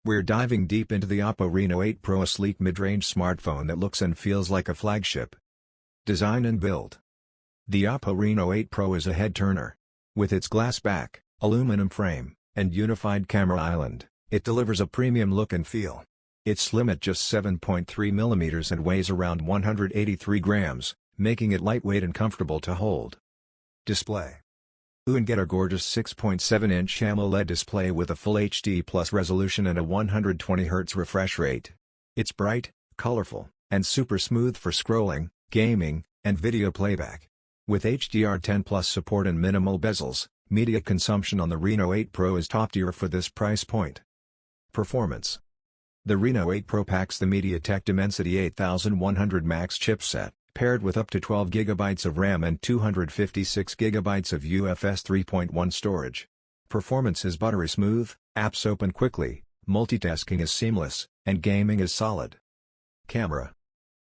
We're diving deep into the Oppo Reno 8 Pro, a sleek mid-range smartphone that looks and feels like a flagship. Design and build. The Oppo Reno 8 Pro is a head-turner. With its glass back, aluminum frame, and unified camera island, it delivers a premium look and feel. It's slim at just 7.3 mm and weighs around 183 grams, making it lightweight and comfortable to hold. Display. And get a gorgeous 6.7-inch AMOLED display with a full HD Plus resolution and a 120Hz refresh rate. It's bright, colorful, and super smooth for scrolling, gaming, and video playback. With HDR10 Plus support and minimal bezels, media consumption on the Reno 8 Pro is top tier for this price point. Performance. The Reno 8 Pro packs the MediaTek Dimensity 8100 Max chipset, paired with up to 12 GB of RAM and 256 GB of UFS 3.1 storage. Performance is buttery smooth, apps open quickly, multitasking is seamless, and gaming is solid. Camera.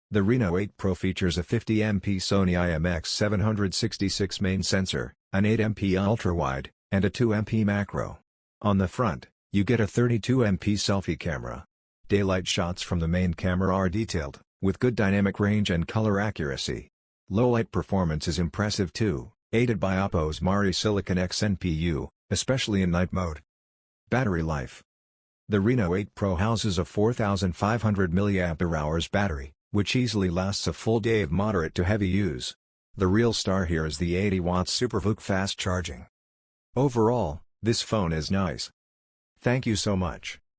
The Reno 8 Pro features a 50MP Sony IMX766 main sensor, an 8MP ultra-wide, and a 2MP macro. On the front, you get a 32MP selfie camera. Daylight shots from the main camera are detailed, with good dynamic range and color accuracy. Low-light performance is impressive too, aided by Oppo's Mari Silicon X NPU, especially in night mode. Battery life. The Reno 8 Pro houses a 4500 mAh battery, which easily lasts a full day of moderate to heavy use. The real star here is the 80-watt SuperVOOC fast charging. Overall, this phone is nice. Thank you so much.